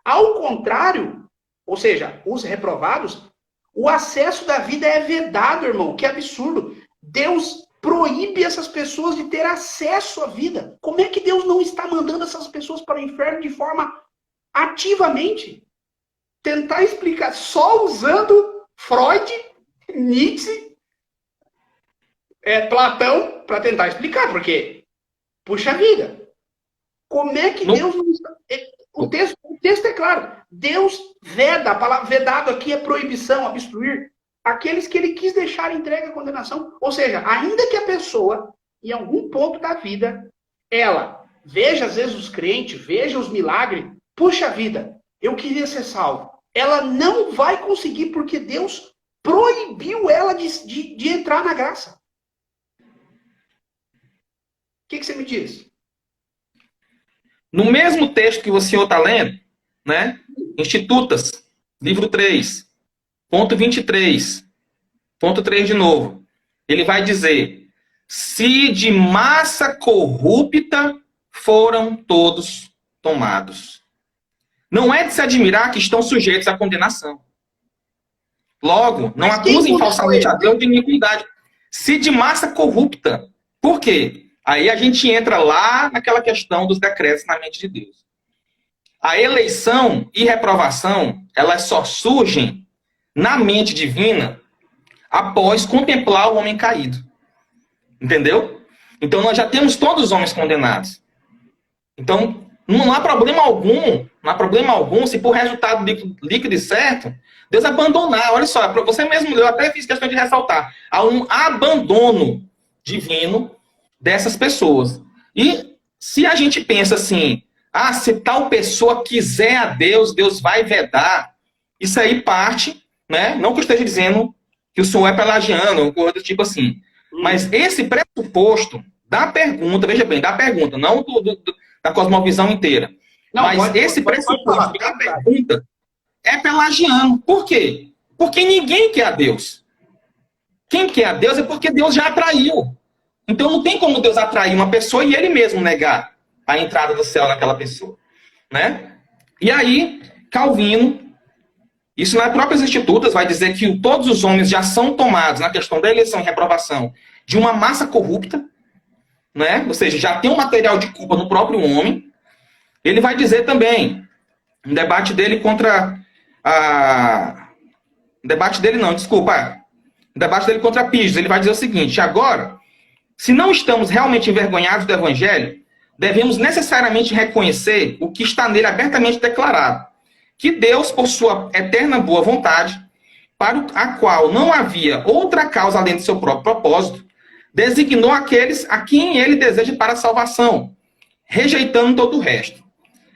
Ao contrário, ou seja, os reprovados, o acesso da vida é vedado, irmão. Que absurdo. Deus proíbe essas pessoas de ter acesso à vida. Como é que Deus não está mandando essas pessoas para o inferno de forma ativamente? Tentar explicar só usando Freud, Nietzsche, Platão para tentar explicar, porque puxa vida, como é que Deus não está... O texto é claro, Deus veda, a palavra vedado aqui é proibição, obstruir aqueles que ele quis deixar entregue à condenação, ou seja, ainda que a pessoa em algum ponto da vida ela veja às vezes os crentes, veja os milagres, puxa vida, eu queria ser salvo. Ela não vai conseguir porque Deus proibiu ela de entrar na graça. O que você me diz? No mesmo texto que o senhor está lendo, né? Institutas, livro 3, ponto 23, ponto 3 de novo. Ele vai dizer: se de massa corrupta foram todos tomados. Não é de se admirar que estão sujeitos à condenação. Logo, não acusem falsamente a Deus de iniquidade. Se de massa corrupta. Por quê? Aí a gente entra lá naquela questão dos decretos na mente de Deus. A eleição e reprovação, elas só surgem na mente divina após contemplar o homem caído. Entendeu? Então nós já temos todos os homens condenados. Então não há problema algum se por resultado líquido e certo, Deus abandonar. Olha só, você mesmo, eu até fiz questão de ressaltar, há um abandono divino dessas pessoas. E se a gente pensa assim, se tal pessoa quiser a Deus, Deus vai vedar, isso aí parte, né? Não que eu esteja dizendo que o senhor é pelagiano, ou coisa do tipo assim, mas esse pressuposto da pergunta, veja bem, da pergunta, não da cosmovisão inteira, não, mas esse pressuposto da pergunta é pelagiano. Por quê? Porque ninguém quer a Deus. Quem quer a Deus é porque Deus já atraiu. Então não tem como Deus atrair uma pessoa e ele mesmo negar a entrada do céu naquela pessoa, né? E aí, Calvino, isso nas próprias Institutas, vai dizer que todos os homens já são tomados, na questão da eleição e reprovação, de uma massa corrupta, né? Ou seja, já tem um material de culpa no próprio homem. Ele vai dizer também, um debate dele contra debate dele contra Piges, ele vai dizer o seguinte: agora, se não estamos realmente envergonhados do Evangelho, devemos necessariamente reconhecer o que está nele abertamente declarado, que Deus, por sua eterna boa vontade, para a qual não havia outra causa além do seu próprio propósito, designou aqueles a quem ele deseja para a salvação, rejeitando todo o resto.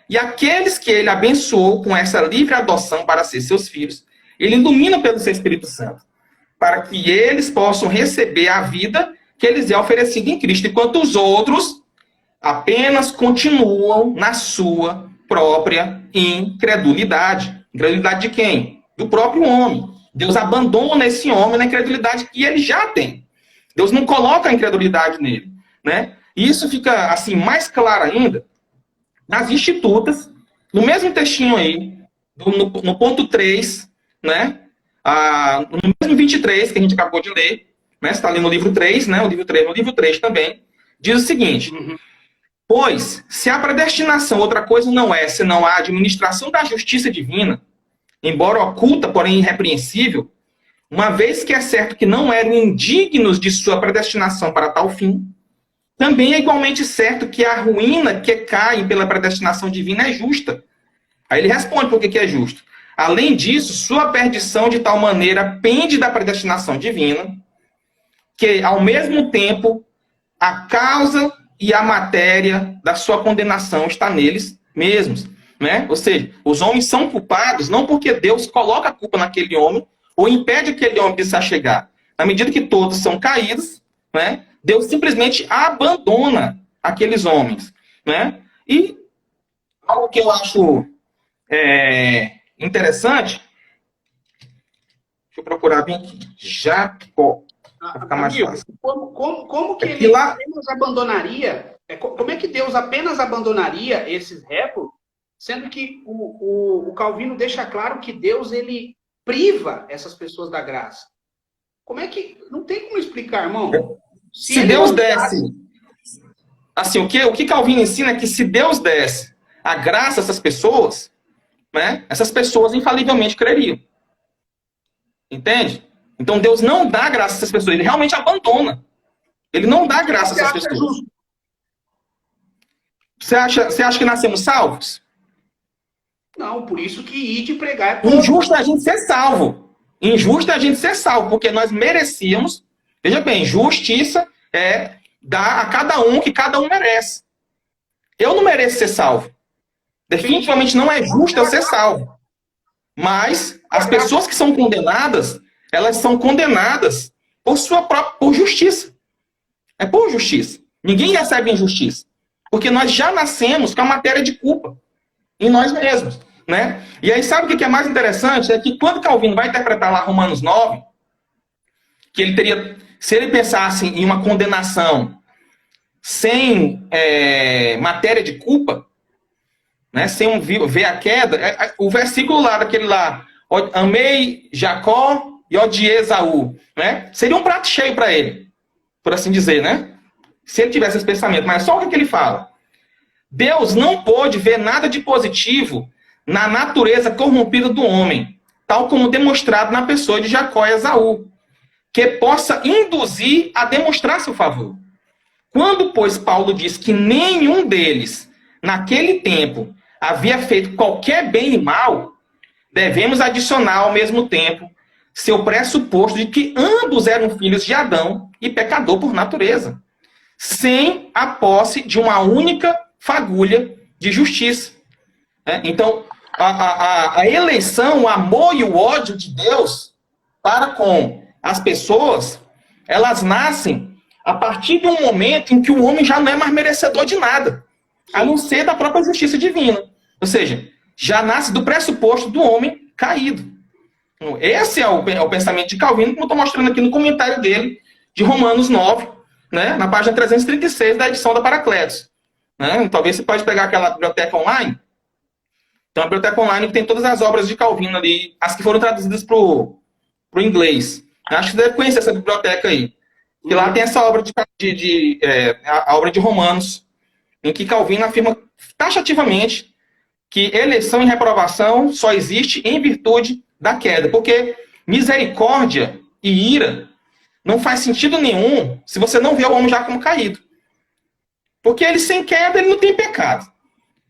E aqueles que ele abençoou com essa livre adoção para ser seus filhos, ele ilumina pelo seu Espírito Santo, para que eles possam receber a vida que eles é oferecida em Cristo, enquanto os outros apenas continuam na sua própria incredulidade. Incredulidade de quem? Do próprio homem. Deus abandona esse homem na incredulidade que ele já tem. Deus não coloca a incredulidade nele, né? E isso fica assim mais claro ainda nas Institutas, no mesmo textinho aí, no ponto 3, né? No mesmo 23 que a gente acabou de ler, né? Está ali no livro 3, né? No livro 3 também, diz o seguinte: pois, se a predestinação outra coisa não é, senão a administração da justiça divina, embora oculta, porém irrepreensível, uma vez que é certo que não eram indignos de sua predestinação para tal fim, também é igualmente certo que a ruína que cai pela predestinação divina é justa. Aí ele responde por que é justo. Além disso, sua perdição de tal maneira pende da predestinação divina, que, ao mesmo tempo, a causa e a matéria da sua condenação está neles mesmos, né? Ou seja, os homens são culpados não porque Deus coloca a culpa naquele homem ou impede aquele homem de se achegar. Na medida que todos são caídos, né? Deus simplesmente abandona aqueles homens, né? E algo que eu acho interessante, deixa eu procurar bem aqui, Jacó. Como que ele apenas abandonaria? Como é que Deus apenas abandonaria esses réprobos, sendo que o Calvino deixa claro que Deus ele priva essas pessoas da graça? Como é que não tem como explicar, irmão? Se Deus desse, assim, o que Calvino ensina é que se Deus desse a graça a essas pessoas, né, essas pessoas infalivelmente creriam. Entende? Então Deus não dá graça a essas pessoas, ele realmente abandona. Ele não dá graça a essas pessoas. Você acha que nascemos salvos? Não, por isso que ir de pregar Injusto é a gente ser salvo. Injusto é a gente ser salvo, porque nós merecíamos. Veja bem, justiça é dar a cada um que cada um merece. Eu não mereço ser salvo. Definitivamente não é justo eu ser salvo. Mas as pessoas que são condenadas, elas são condenadas por justiça. É por justiça. Ninguém recebe injustiça. Porque nós já nascemos com a matéria de culpa em nós mesmos. né? E aí sabe o que é mais interessante? É que quando Calvino vai interpretar lá Romanos 9, que ele teria, se ele pensasse em uma condenação sem matéria de culpa, né, sem ver a queda, o versículo lá daquele lá, amei Jacó e odiei Esaú, né? Seria um prato cheio para ele, por assim dizer, né? Se ele tivesse esse pensamento. Mas só o que ele fala? Deus não pôde ver nada de positivo na natureza corrompida do homem, tal como demonstrado na pessoa de Jacó e Esaú, que possa induzir a demonstrar seu favor. Quando, pois, Paulo diz que nenhum deles, naquele tempo, havia feito qualquer bem e mal, devemos adicionar ao mesmo tempo seu pressuposto de que ambos eram filhos de Adão e pecador por natureza, sem a posse de uma única fagulha de justiça. Então, a eleição, o amor e o ódio de Deus para com as pessoas, elas nascem a partir de um momento em que o homem já não é mais merecedor de nada, a não ser da própria justiça divina. Ou seja, já nasce do pressuposto do homem caído. Esse é o pensamento de Calvino, como eu estou mostrando aqui no comentário dele, de Romanos 9, né, na página 336 da edição da Paracletos. Né? Talvez você pode pegar aquela biblioteca online. Então, a biblioteca online tem todas as obras de Calvino ali, as que foram traduzidas para o inglês. Acho que você deve conhecer essa biblioteca aí. E lá tem essa obra a obra de Romanos, em que Calvino afirma taxativamente que eleição e reprovação só existe em virtude da queda. Porque misericórdia e ira não faz sentido nenhum se você não vê o homem já como caído. Porque ele sem queda, ele não tem pecado.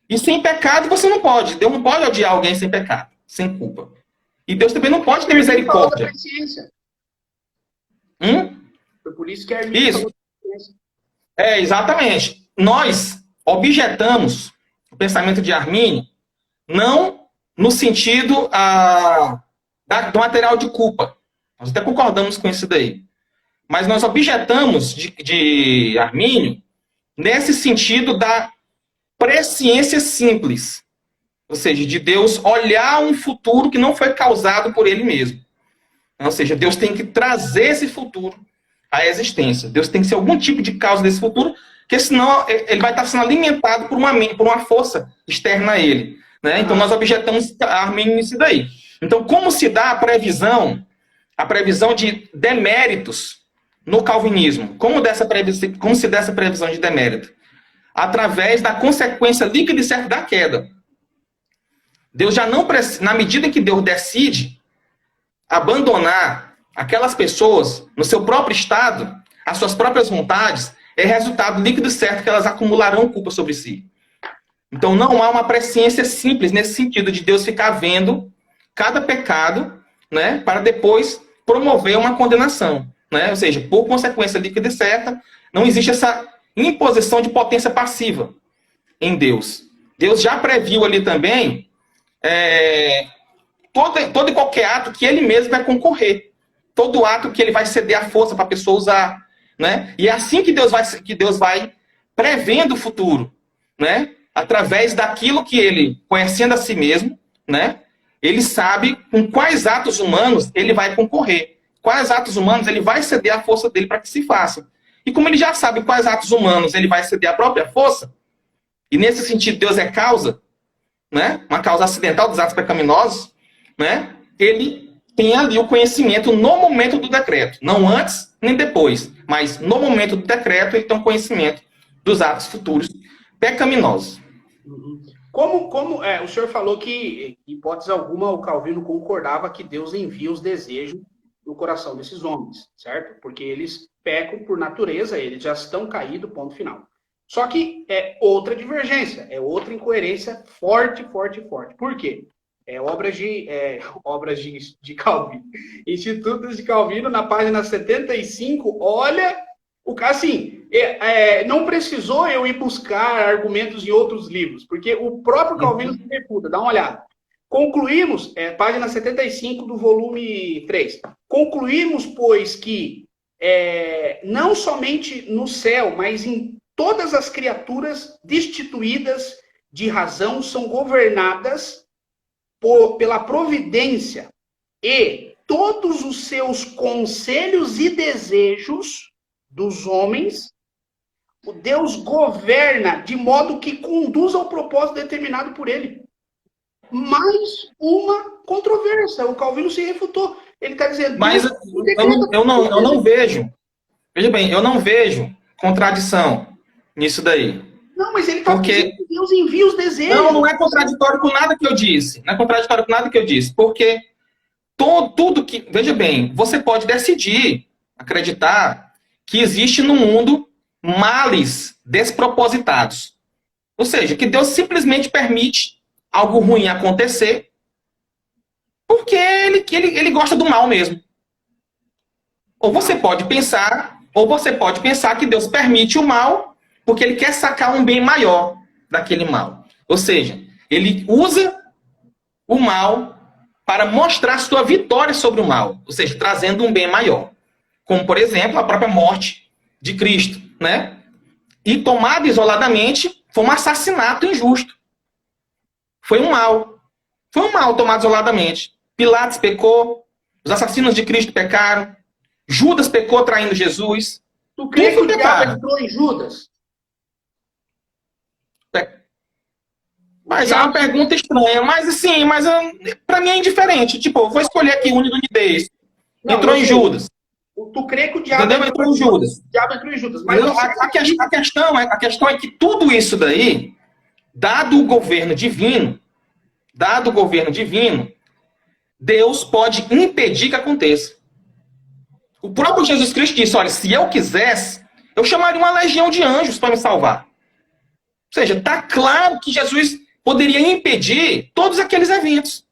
E sem pecado você não pode. Deus não pode odiar alguém sem pecado, sem culpa. E Deus também não pode ter misericórdia. Foi por isso que a Arminio isso. Exatamente. Nós objetamos o pensamento de Arminio não no sentido do material de culpa. Nós até concordamos com isso daí. Mas nós objetamos de Arminio nesse sentido da presciência simples. Ou seja, de Deus olhar um futuro que não foi causado por ele mesmo. Ou seja, Deus tem que trazer esse futuro à existência. Deus tem que ser algum tipo de causa desse futuro, porque senão ele vai estar sendo alimentado por uma força externa a ele. Né? Então nós objetamos a Arminio nisso daí. Então, como se dá a previsão de deméritos no calvinismo? Como se dá essa previsão de demérito? Através da consequência líquida e certa da queda. Deus já não precisa, na medida em que Deus decide abandonar aquelas pessoas no seu próprio estado, as suas próprias vontades, é resultado líquido e certo que elas acumularão culpa sobre si. Então não há uma presciência simples nesse sentido de Deus ficar vendo cada pecado, né, para depois promover uma condenação. Né? Ou seja, por consequência líquida e certa, não existe essa imposição de potência passiva em Deus. Deus já previu ali também todo e qualquer ato que ele mesmo vai concorrer. Todo ato que ele vai ceder a força para a pessoa usar. Né? E é assim que Deus vai prevendo o futuro. Né? Através daquilo que ele, conhecendo a si mesmo, né? Ele sabe com quais atos humanos ele vai concorrer. Quais atos humanos ele vai ceder a força dele para que se faça. E como ele já sabe quais atos humanos ele vai ceder a própria força, e nesse sentido Deus é causa, né? Uma causa acidental dos atos pecaminosos, né? Ele tem ali o conhecimento no momento do decreto. Não antes nem depois, mas no momento do decreto ele tem o conhecimento dos atos futuros pecaminosos. Como o senhor falou que, em hipótese alguma, o Calvino concordava que Deus envia os desejos no coração desses homens, certo? Porque eles pecam por natureza, eles já estão caídos, ponto final. Só que é outra divergência, é outra incoerência forte, forte, forte. Por quê? Obras de Calvino. Institutos de Calvino, na página 75, olha, assim, não precisou eu ir buscar argumentos em outros livros, porque o próprio Calvino se refuta, dá uma olhada. Concluímos, página 75 do volume 3, concluímos, pois, que não somente no céu, mas em todas as criaturas destituídas de razão são governadas pela providência e todos os seus conselhos e desejos dos homens, o Deus governa de modo que conduz ao propósito determinado por ele. Mais uma controvérsia. O Calvino se refutou. Ele está dizendo... Mas eu não vejo. Veja bem, eu não vejo contradição nisso daí. Não, mas ele está dizendo que Deus envia os desejos. Não é contraditório com nada que eu disse. Não é contraditório com nada que eu disse. Porque tudo que... Veja bem, você pode decidir, acreditar que existe no mundo males despropositados. Ou seja, que Deus simplesmente permite algo ruim acontecer porque ele gosta do mal mesmo. Ou você pode pensar que Deus permite o mal porque ele quer sacar um bem maior daquele mal. Ou seja, ele usa o mal para mostrar sua vitória sobre o mal. Ou seja, trazendo um bem maior. Como, por exemplo, a própria morte de Cristo, né? E tomado isoladamente, foi um assassinato injusto. Foi um mal. Foi um mal tomado isoladamente. Pilatos pecou, os assassinos de Cristo pecaram, Judas pecou traindo Jesus. Tu crê que o diabo entrou em Judas? Mas é uma pergunta estranha. Mas assim, para mim é indiferente. Tipo, eu vou escolher aqui o nidez. Entrou em Judas. Tu crê que o diabo entrou em Judas? O diabo entrou em Judas. Mas a questão é que tudo isso daí, dado o governo divino, Deus pode impedir que aconteça. O próprio Jesus Cristo disse, olha, se eu quisesse, eu chamaria uma legião de anjos para me salvar. Ou seja, está claro que Jesus poderia impedir todos aqueles eventos.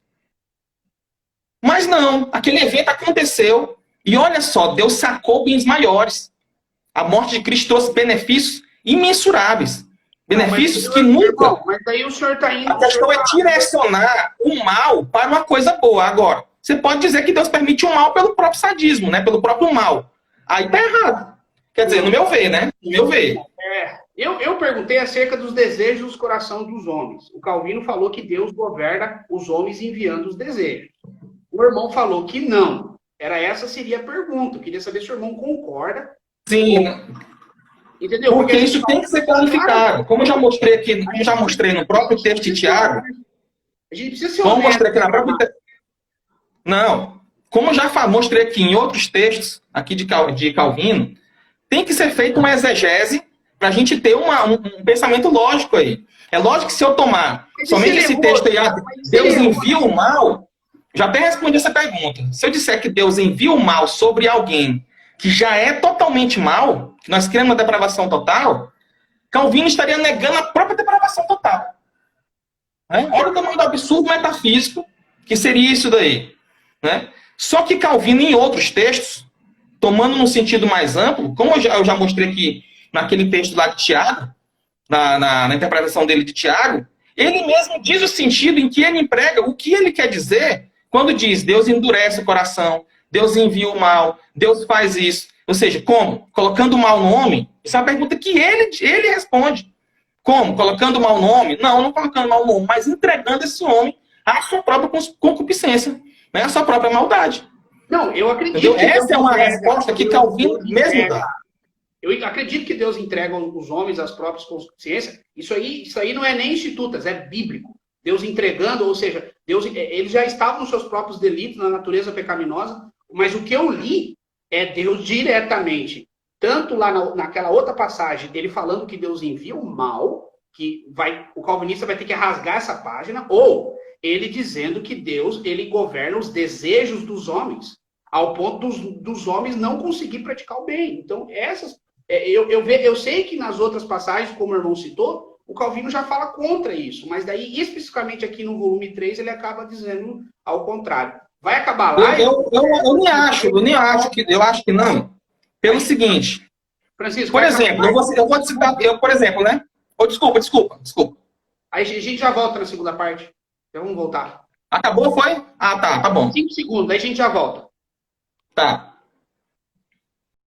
Mas não, aquele evento aconteceu. E olha só, Deus sacou bens maiores. A morte de Cristo trouxe benefícios imensuráveis. Benefícios que nunca... Mas daí o senhor está indo... A questão é direcionar o mal para uma coisa boa. Agora, você pode dizer que Deus permite o mal pelo próprio sadismo, né? Pelo próprio mal. Aí tá errado. Quer dizer, no meu ver, né? No meu ver. Eu perguntei acerca dos desejos dos corações dos homens. O Calvino falou que Deus governa os homens enviando os desejos. O irmão falou que não. Essa seria a pergunta. Eu queria saber se o irmão concorda. Sim. Entendeu? Porque isso tem que ser clarificado. Como eu já mostrei aqui, no próprio texto de Tiago. A gente precisa ser Vamos mostrar aqui na própria... Não. Como eu já mostrei aqui em outros textos aqui de Calvino, tem que ser feita uma exegese para a gente ter um pensamento lógico aí. É lógico que se eu tomar somente esse texto aí, Deus envia o mal, já até respondi essa pergunta. Se eu disser que Deus envia o mal sobre alguém que já é totalmente mal, que nós queremos uma depravação total, Calvino estaria negando a própria depravação total. Olha o tamanho do absurdo metafísico que seria isso daí. Né? Só que Calvino, em outros textos, tomando num sentido mais amplo, como eu já mostrei aqui naquele texto lá de Tiago, na interpretação dele de Tiago, ele mesmo diz o sentido em que ele emprega o que ele quer dizer quando diz Deus endurece o coração, Deus envia o mal, Deus faz isso. Ou seja, como? Colocando o mal no homem? Isso é uma pergunta que ele responde. Como? Colocando o mal no homem? Não colocando o mal no homem, mas entregando esse homem à sua própria concupiscência, né? À sua própria maldade. Não, eu acredito. Entendeu? Essa é uma resposta que Calvino mesmo dá. Eu acredito que Deus entrega os homens às próprias consciências. Isso aí não é nem institutas, é bíblico. Deus entregando, ou seja, eles já estavam nos seus próprios delitos, na natureza pecaminosa, mas o que eu li é Deus diretamente, tanto lá naquela outra passagem, dele falando que Deus envia o mal, que o calvinista vai ter que rasgar essa página, ou ele dizendo que Deus, ele governa os desejos dos homens, ao ponto dos homens não conseguir praticar o bem. Então, eu sei que nas outras passagens, como o irmão citou, o Calvino já fala contra isso, mas daí, especificamente aqui no volume 3, ele acaba dizendo ao contrário. Vai acabar lá? Eu acho que não. Pelo seguinte, Francisco, por exemplo, eu vou te citar, por exemplo, né? Oh, desculpa. Aí a gente já volta na segunda parte. Então vamos voltar. Acabou, foi? Ah, tá bom. 5 segundos, aí a gente já volta. Tá.